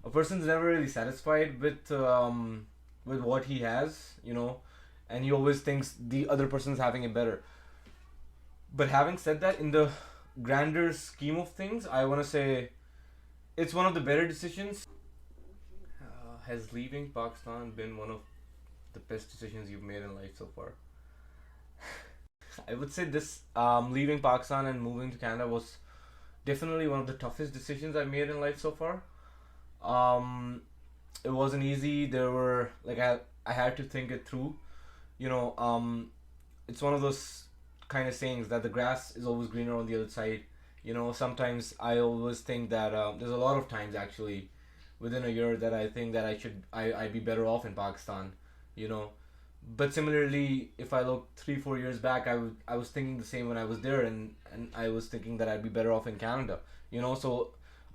a person's never really satisfied with what he has, and he always thinks the other person's having it better. But having said that, in the grander scheme of things, I want to say it's one of the better decisions. Has leaving Pakistan been one of the best decisions you've made in life so far? I would say this leaving Pakistan and moving to Canada was definitely one of the toughest decisions I've made in life so far. Um, it wasn't easy. There were like I had to think it through. You know, it's one of those kind of sayings that the grass is always greener on the other side. Sometimes I always think that there's a lot of times actually within a year that I think that I'd be better off in Pakistan. You know, but similarly, if I look 3 4 years back, I was thinking the same when I was there, and I was thinking that I'd be better off in Canada. So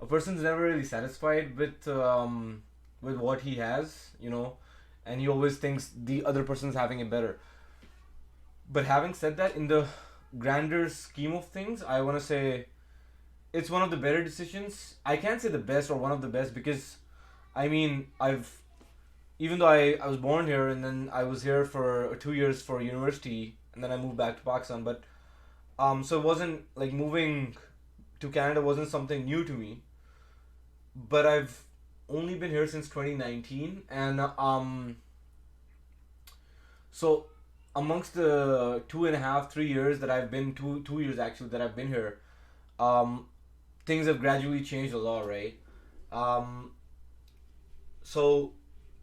a person's never really satisfied with what he has, and he always thinks the other person's having it better. But having said that, in the grander scheme of things, I want to say it's one of the better decisions. I can't say the best or one of the best because, I mean, even though I was born here and then I was here for 2 years for university and then I moved back to Pakistan, but so it wasn't like moving to Canada wasn't something new to me, but I've only been here since 2019, and so amongst the 2.5 3 years that I've been 2 years actually that I've been here, um, things have gradually changed a lot, right? Um, so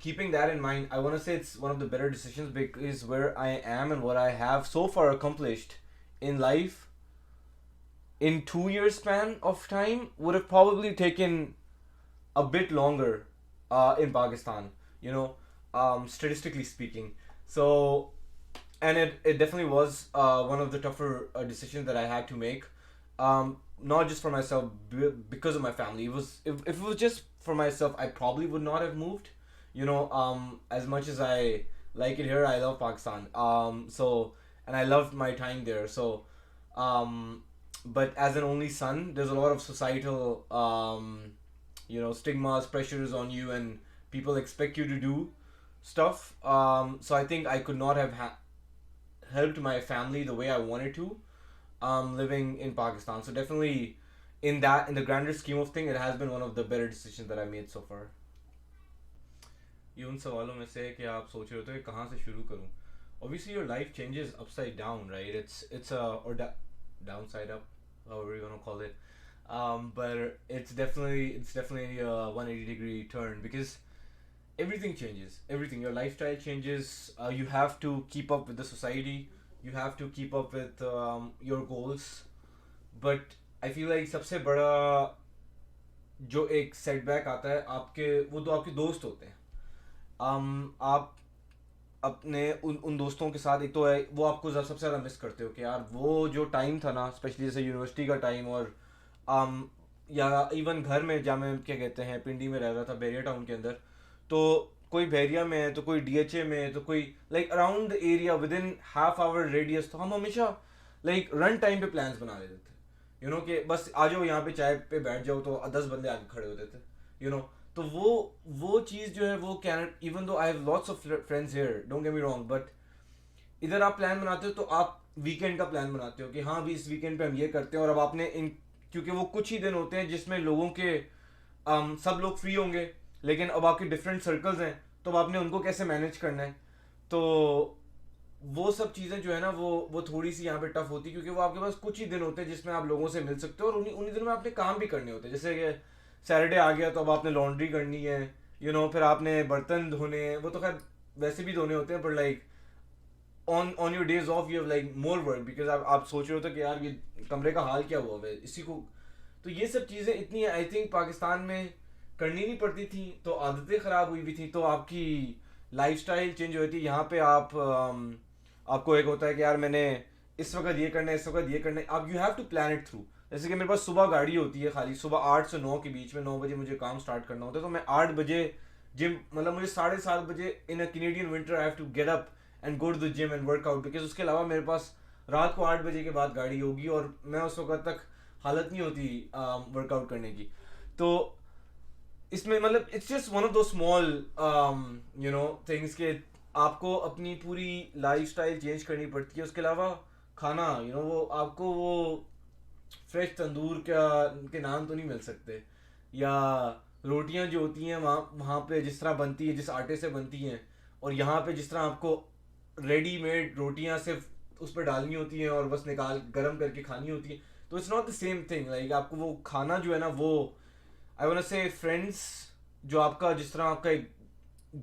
keeping that in mind, I want to say it's one of the better decisions because where I am and what I have so far accomplished in life in 2 years span of time would have probably taken a bit longer in Pakistan, statistically speaking. So, and it definitely was one of the tougher decisions that I had to make. Not just for myself, because of my family. If it was just for myself, I probably would not have moved. As much as I like it here, I love Pakistan. And I loved my time there. Um, but as an only son, there's a lot of societal stigmas, pressures on you, and people expect you to do stuff. So I think I could not have helped my family the way I wanted to, living in Pakistan. So definitely, in the grander scheme of thing, it has been one of the better decisions that I made so far. ये उन सवालों में से है कि आप सोच रहे होते हो कि कहाँ से शुरू करूँ. Obviously your life changes upside down, right? It's or downside up, however you want to call it. But it's definitely a 180-degree turn because everything changes. Everything, your lifestyle changes. You have to keep up with the society. You have to keep up with your goals. But I feel like सबसे बड़ा जो एक setback आता है आपके, वो तो आपके दोस्त होते हैं. आप अपने उन दोस्तों के साथ, एक तो है वो आपको सबसे ज़्यादा मिस करते हो कि यार वो जो टाइम था ना, स्पेशली जैसे यूनिवर्सिटी का टाइम, और um, या इवन घर में जहाँ मैं क्या कहते हैं पिंडी में रह रहा था बैरिया टाउन के अंदर, तो कोई बैरिया में है तो कोई डीएचए में है तो कोई like around the area with in half hour radius, तो हम हमेशा लाइक रन टाइम पे प्लान्स बना लेते थे. कि बस आ जाओ यहाँ पे चाय पे बैठ जाओ तो 10 बंदे आके खड़े होते थे. तो वो चीज़ जो है वो can, even though I have lots of friends here, don't get me wrong, but इधर आप प्लान बनाते हो तो आप वीकेंड का प्लान बनाते हो कि हाँ भी इस वीकेंड पे हम ये करते हैं, और अब आपने इन, क्योंकि वो कुछ ही दिन होते हैं जिसमें लोगों के सब लोग फ्री होंगे, लेकिन अब आपके डिफरेंट सर्कल्स हैं, तो अब आपने उनको कैसे मैनेज करना है. तो वो सब चीज़ें जो है ना वो थोड़ी सी यहाँ पे टफ होती है, क्योंकि वो आपके पास कुछ ही दिन होते हैं जिसमें आप लोगों से मिल सकते हो, और उन्हीं उन्हीं दिनों में आपने काम भी करने होते हैं. जैसे कि सैटरडे आ गया तो अब आपने लॉन्ड्री करनी है, फिर आपने बर्तन धोने हैं, वो तो खैर वैसे भी धोने होते हैं, पर like on your days of you have like more work, because आप सोच रहे होते कि यार ये कमरे का हाल क्या हुआ है इसी को. तो ये सब चीज़ें इतनी आई थिंक पाकिस्तान में करनी नहीं पड़ती थी, तो आदतें ख़राब हुई भी थी, तो आपकी लाइफस्टाइल चेंज हुई थी. यहाँ पे आपको एक होता है कि यार मैंने इस वक्त ये करना है, इस वक्त ये करना है, आप you have to plan it through. जैसे कि मेरे पास सुबह गाड़ी होती है खाली, सुबह 8 से 9 के बीच में, 9 बजे मुझे काम स्टार्ट करना होता है, तो मैं 8 बजे जिम, मतलब मुझे 7:30 बजे in a Canadian winter I have to get up and go to the gym and workout, because उसके अलावा मेरे पास रात को 8 बजे के बाद गाड़ी होगी और मैं उस वक्त तक हालत नहीं होती वर्कआउट करने की. तो इसमें मतलब इट्स जस्ट वन ऑफ दो स्मॉल थिंग्स के आपको अपनी पूरी लाइफस्टाइल चेंज करनी पड़ती है. उसके अलावा खाना वो आपको वो फ्रेश तंदूर के नाम तो नहीं मिल सकते, या रोटियां जो होती हैं वहाँ वहाँ पे जिस तरह बनती है, जिस आटे से बनती हैं, और यहाँ पे जिस तरह आपको रेडीमेड रोटियां सिर्फ उस पर डालनी होती हैं और बस निकाल गरम करके खानी होती है. तो it's not the same thing. Like आपको वो खाना जो है ना, वो आई वांट से फ्रेंड्स, जो आपका जिस तरह आपका एक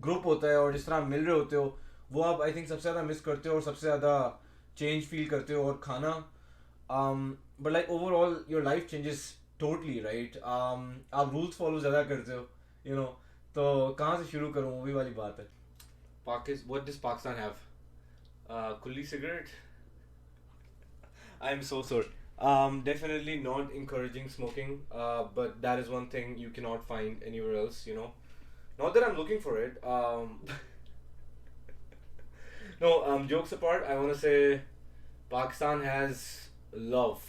ग्रुप होता है और जिस तरह आप मिल रहे होते हो, वो आप आई थिंक सबसे ज़्यादा मिस करते हो और सबसे ज़्यादा चेंज फील करते हो. और खाना but like overall your life changes totally right. आप रूल्स फॉलो ज़्यादा करते हो तो कहाँ से शुरू करूँ, वही वाली बात है. What does Pakistan have? Kulli cigarette? I'm so sorry. Definitely not encouraging smoking, but that is one thing you cannot find anywhere else. Not that I'm looking for it. No, jokes apart, I want to say Pakistan has love,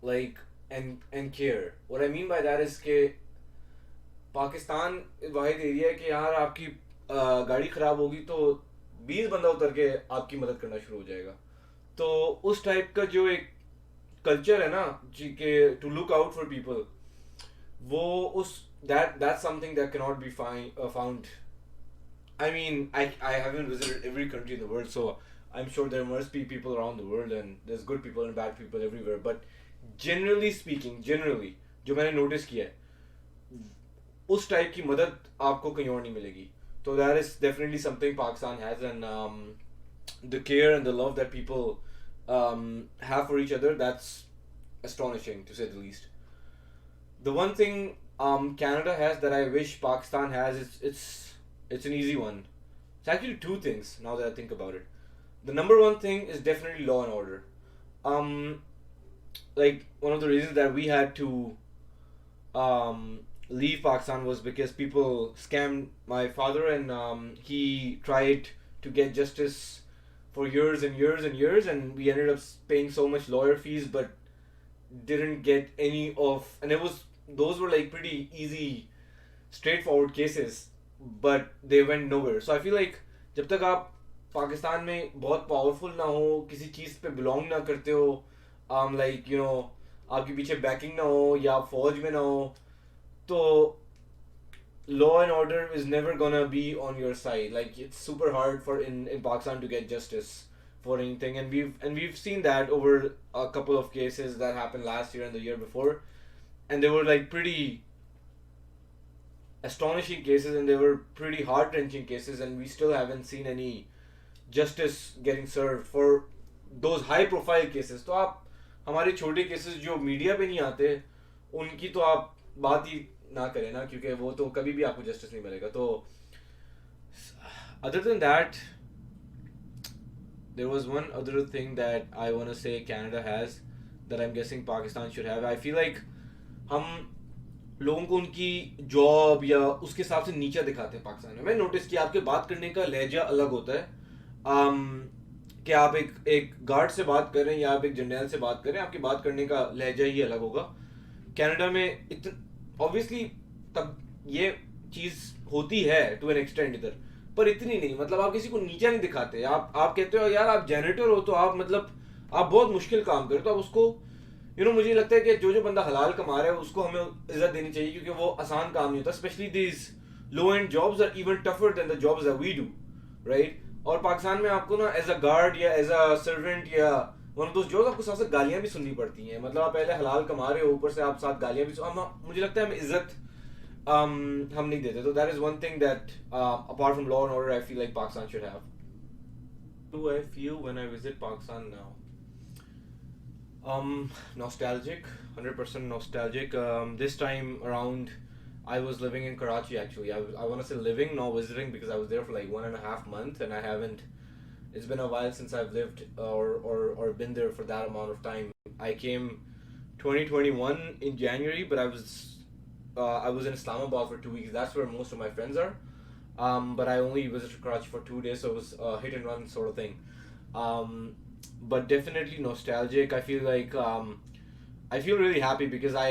like and care. What I mean by that is कि पाकिस्तान वाहिद area है कि यार आपकी गाड़ी ख़राब होगी तो 20 बंदा उतर के आपकी मदद करना शुरू हो जाएगा. तो उस टाइप का जो एक कल्चर है ना जी के to look out for people, वो उस that's something that cannot be found. I mean, I haven't visited every country in the world, so I'm sure there must be people around the world and there's good people and bad people everywhere. But generally speaking, जो मैंने notice किया है, उस type की मदद आपको कहीं और नहीं मिलेगी. So that is definitely something Pakistan has, and the care and the love that people have for each other, that's astonishing to say the least. The one thing Canada has that I wish Pakistan has is it's an easy one. It's actually two things now that I think about it. The number one thing is definitely law and order. Like one of the reasons that we had to leave Pakistan was because people scammed my father, and he tried to get justice for years and years and years, and we ended up paying so much lawyer fees, but didn't get any of, and those were like pretty easy, straightforward cases, but they went nowhere. So I feel like जब तक आप पाकिस्तान में बहुत powerful ना हो, किसी चीज़ पे belong ना करते हो, like आपके पीछे बैकिंग ना हो या आप फौज में ना हो, तो law and order is never gonna be on your side. Like it's super hard for in Pakistan to get justice for anything, and we've seen that over a couple of cases that happened last year and the year before, and they were like pretty astonishing cases, and they were pretty heart-wrenching cases, and we still haven't seen any justice getting served for those high-profile cases. तो आप हमारे छोटे cases जो media पे नहीं आते, उनकी तो आप बात ही ना करें ना, क्योंकि वो तो कभी भी आपको justice नहीं मिलेगा. तो other than that, there was one other thing that I want to say Canada has that I'm guessing Pakistan should have. I feel like हम लोगों को उनकी जॉब या उसके हिसाब से नीचा दिखाते हैं पाकिस्तान में. मैं नोटिस किया आपके बात करने का लहजा अलग होता है. कि आप एक गार्ड से बात कर रहे हैं या आप एक जर्नैल से बात कर रहे हैं, आपकी बात करने का लहजा ही अलग होगा. कनाडा में ऑब्वियसली तब ये चीज़ होती है टू एन एक्सटेंड इधर, पर इतनी नहीं. मतलब आप किसी को नीचा नहीं दिखाते. आप कहते हो यार आप जैनेटर हो तो आप मतलब आप बहुत मुश्किल काम करो, तो आप उसको मुझे लगता है कि जो बंदा हलाल कमा रहा है उसको हमें इज्जत देनी चाहिए, क्योंकि वो आसान काम नहीं होता. Specially these low end jobs are even tougher than the jobs that we do, right. और पाकिस्तान में आपको ना एज अ गार्ड या एज अ सर्वेंट या वन ऑफ दोस जॉब्स आपको साथ साथ गालियाँ भी सुननी पड़ती हैं. मतलब आप पहले हलाल कमा रहे हो, ऊपर से आप साथ गालियाँ भी मुझे लगता है हमें इज्जत हम नहीं देते. तो that is one thing that apart from law and order I feel like Pakistan should have. Do I feel when I visit Pakistan now? Nostalgic, 100% nostalgic. This time around, I was living in Karachi actually. I want to say living, not visiting, because I was there for like 1.5 months, and I haven't. It's been a while since I've lived or been there for that amount of time. I came 2021 in January, but I was in Islamabad for 2 weeks. That's where most of my friends are. But I only visited Karachi for 2 days, so it was a hit and run sort of thing. But definitely nostalgic. I feel like I feel really happy because I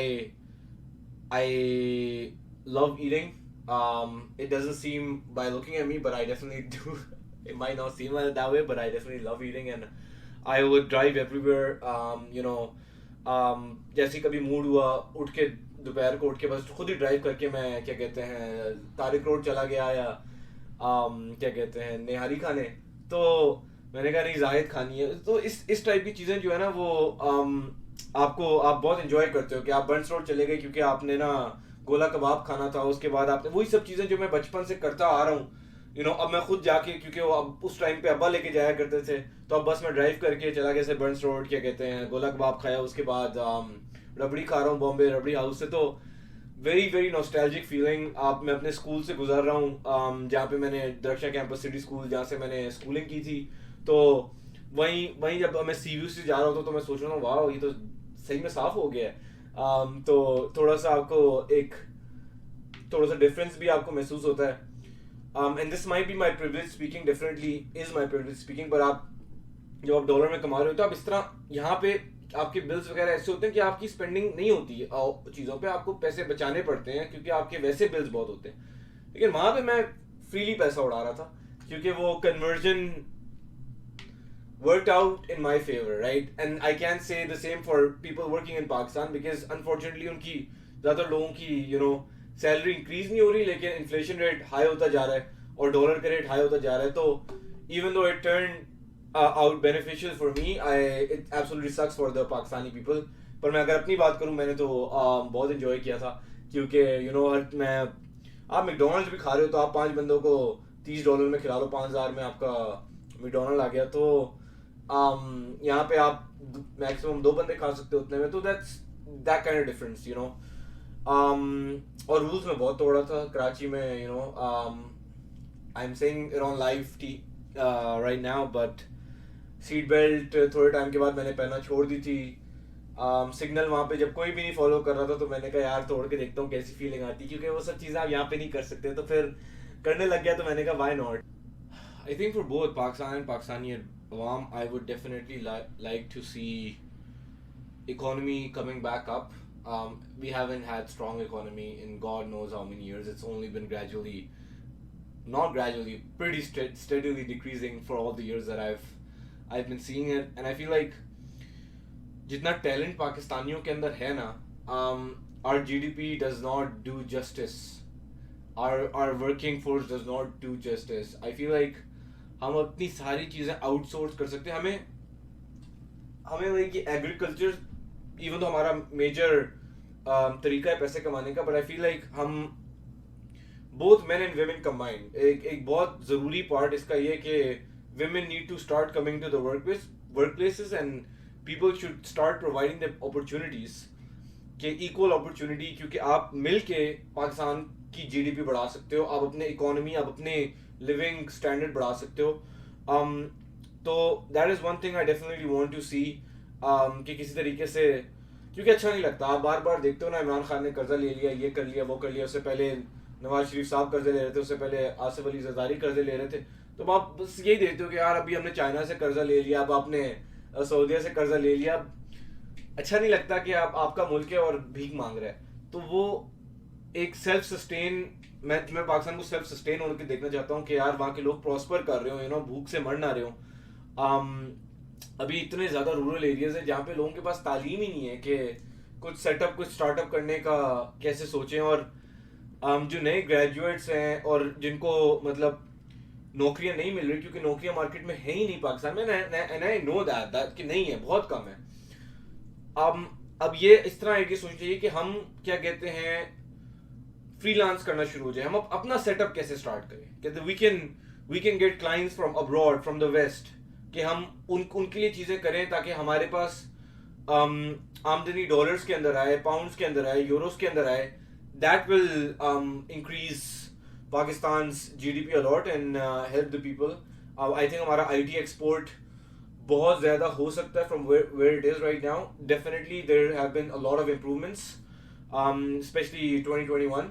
love eating. It doesn't seem by looking at me, but I definitely do. It might not seem like that way, but I definitely love eating, and I would drive everywhere. जैसे कभी mood हुआ, उठ के दोपहर को उठ के बस खुद ही ड्राइव करके मैं क्या कहते हैं तारिक रोड चला गया, या क्या कहते हैं निहारी खाने, तो मैंने कहा नहीं जाहिद खानी है। तो इस टाइप की चीज़ें जो है ना वो आपको आप बहुत इंजॉय करते हो कि आप बर्न्स रोड चले गए क्योंकि आपने ना गोला कबाब खाना था, उसके बाद आपने वही सब चीज़ें जो मैं बचपन से करता आ रहा हूँ, अब मैं खुद जाके, क्योंकि वो अब उस टाइम पे अब्बा लेके जाया करते थे, तो अब बस मैं ड्राइव करके चला गया, बर्न्स रोड क्या कहते हैं गोला कबाब खाया, उसके बाद रबड़ी खा रहा हूँ बॉम्बे रबड़ी हाउस से। तो वेरी वेरी नॉस्टैल्जिक फीलिंग। आप मैं अपने स्कूल से गुजर रहा हूँ, जहाँ पे मैंने दरक्षा कैंपस सिटी स्कूल जहाँ से मैंने स्कूलिंग की थी, तो वहीं वहीं जब मैं सीयू से जा रहा होता तो मैं सोच रहा हूँ वाह ये तो सही में साफ हो गया है। तो थोड़ा सा आपको एक थोड़ा सा डिफरेंस भी आपको महसूस होता है। And this might be my privilege speaking, definitely is my privilege speaking, पर आप जब आप डॉलर में कमा रहे हो तो आप इस तरह यहाँ पे आपके बिल्स वगैरह ऐसे होते हैं कि आपकी स्पेंडिंग नहीं होती चीज़ों पे, आपको पैसे बचाने पड़ते हैं क्योंकि आपके वैसे बिल्स बहुत होते हैं। लेकिन वहाँ पे मैं फ्रीली पैसा उड़ा रहा था क्योंकि वो conversion worked out in my favor, right? And I can't say the same for people working in Pakistan because unfortunately उनकी ज़्यादा लोगों की सैलरी इंक्रीज नहीं हो रही, लेकिन इन्फ्लेशन रेट हाई होता जा रहा है और डॉलर का रेट हाई होता जा रहा है। तो even though it turned out beneficial for me, it absolutely sucks for the Pakistani people. पर मैं अगर अपनी बात करूँ, मैंने तो बहुत इंजॉय किया था क्योंकि मैं आप मैकडोनल्ड्स भी खा रहे हो तो आप 5 बंदों को $30 में खिला लो, 5,000 में आपका मैकडोनल्ड आ गया। तो यहाँ पे आप मैक्सिमम 2 बंदे खा सकते हो उतने में, तो दैट काइंड ऑफ डिफरेंस और रूल्स में बहुत तोड़ा था कराची में, I am saying it on live right now, but seat belt थोड़े टाइम के बाद मैंने पहना छोड़ दी थी। सिग्नल वहाँ पे जब कोई भी नहीं फॉलो कर रहा था तो मैंने कहा यार तोड़ के देखता हूँ कैसी फीलिंग आती, क्योंकि वो सब चीज़ें आप यहाँ पे नहीं कर सकते, तो फिर करने लग गया, तो मैंने कहा why not. I think for both Pakistan and Pakistani Awam, I would definitely like to see economy coming back up. We haven't had strong economy in God knows how many years. It's only been not gradually, pretty steadily decreasing for all the years that I've been seeing it. And I feel like जितना talent पाकिस्तानियों के अंदर है ना, our GDP does not do justice. Our working force does not do justice. I feel like हम अपनी सारी चीज़ें आउटसोर्स कर सकते हैं। हमें लाइक एग्रीकल्चर इवन तो हमारा मेजर तरीका है पैसे कमाने का, बट आई फील लाइक हम both men and women combined एक बहुत ज़रूरी पार्ट इसका ये कि women need to start coming to the workplaces and people should start providing them opportunities के equal opportunity, क्योंकि आप मिल के पाकिस्तान की GDP बढ़ा सकते हो, आप अपने इकोनॉमी आप अपने लिविंग स्टैंडर्ड बढ़ा सकते हो। तो that is one thing I definitely want to see कि किसी तरीके से, क्योंकि अच्छा नहीं लगता आप बार बार देखते हो ना इमरान खान ने कर्जा ले लिया, ये कर लिया वो कर लिया, उससे पहले नवाज शरीफ साहब कर्जे ले रहे थे, उससे पहले आसिफ अली जरदारी कर्जे ले रहे थे, तो आप बस यही देखते हो कि यार अभी हमने चाइना से कर्जा ले लिया, अब आपने सऊदीया से कर्जा ले लिया। अच्छा नहीं लगता कि आपका मुल्क है और भीख मांग रहा है। तो वो एक सेल्फ सस्टेन, मैं पाकिस्तान को सेल्फ सस्टेन होने के देखना चाहता हूँ कि यार वहाँ के लोग प्रॉस्पर कर रहे हो, भूख से मर ना रहे हो। अभी इतने ज़्यादा रूरल एरियाज हैं जहाँ पे लोगों के पास तालीम ही नहीं है कि कुछ सेटअप कुछ स्टार्टअप करने का कैसे सोचें, और जो नए ग्रेजुएट्स हैं और जिनको मतलब नौकरियां नहीं मिल रही क्योंकि नौकरियां मार्केट में है ही नहीं पाकिस्तान में, एंड आई नो दैट कि नहीं है, बहुत कम है। अब ये इस तरह है कि सोचना चाहिए कि हम क्या कहते हैं फ्रीलांस करना शुरू हो जाए, हम अपना सेटअप कैसे स्टार्ट करें कि we can get clients from abroad from the west, कि हम उनके लिए चीज़ें करें ताकि हमारे पास आमदनी डॉलर्स के अंदर आए, पाउंड्स के अंदर आए, यूरोस के अंदर आए। That will increase Pakistan's GDP a lot and help the people. I think हमारा IT export बहुत ज़्यादा हो सकता है from where it is right now. Definitely there have been a lot of improvements, especially 2021.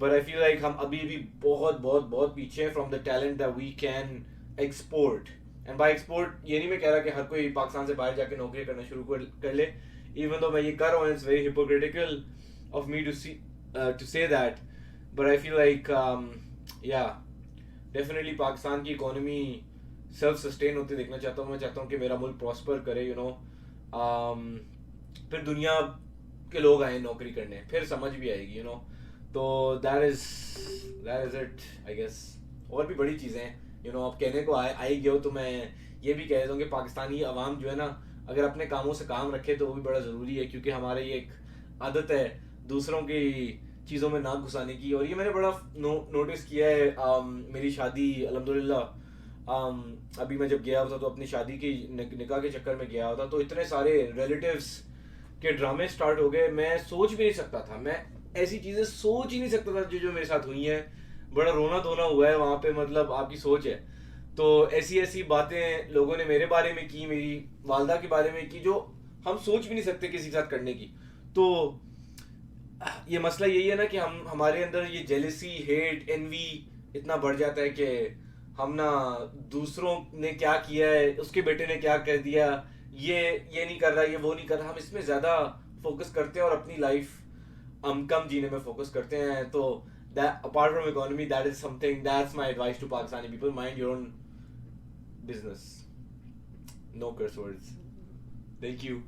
But I feel like हम अभी भी बहुत बहुत बहुत पीछे हैं from the talent that we can export. And by export ये नहीं मैं कह रहा कि हर कोई पाकिस्तान से बाहर जाके नौकरी करना शुरू कर ले, even though मैं ये कर रहा हूँ, it's very hypocritical of me to say that. but I feel like yeah, definitely Pakistan की इकोनॉमी सेल्फ सस्टेन होते देखना चाहता हूँ. मैं चाहता हूँ कि मेरा मुल्क प्रॉस्पर करे, फिर दुनिया के लोग आए नौकरी करने, फिर समझ भी आएगी, तो that is it I guess. और भी बड़ी चीज़ें हैं, अब कहने को आई गए हो, तो मैं ये भी कह देता हूँ कि पाकिस्तानी अवाम जो है ना, अगर अपने कामों से काम रखे तो वो भी बड़ा ज़रूरी है, क्योंकि हमारे ये एक आदत है दूसरों की चीज़ों में नाक घुसाने की. और ये मैंने बड़ा नोटिस किया है. मेरी शादी अल्हम्दुलिल्लाह, अभी मैं जब गया होता तो अपनी शादी की निकाह के चक्कर में गया होता, तो इतने सारे रिलेटिव्स के ड्रामे स्टार्ट हो गए. मैं सोच भी नहीं सकता था, मैं ऐसी चीज़ें सोच ही नहीं सकता था जो जो मेरे साथ हुई हैं. बड़ा रोना धोना हुआ है वहाँ पे, मतलब आपकी सोच है. तो ऐसी ऐसी बातें लोगों ने मेरे बारे में की, मेरी वालदा के बारे में की, जो हम सोच भी नहीं सकते किसी के साथ करने की. तो ये मसला यही है ना कि हमारे अंदर ये जेलसी, हेट, एनवी इतना बढ़ जाता है कि हम ना दूसरों ने क्या किया है, उसके बेटे ने क्या कर दिया, ये नहीं कर रहा, ये वो नहीं कर रहा, हम इसमें ज़्यादा फोकस करते हैं और अपनी लाइफ हम कम जीने में फोकस करते हैं. तो that apart from economy, that is something, that's my advice to Pakistani people: mind your own business. No curse words. Thank you.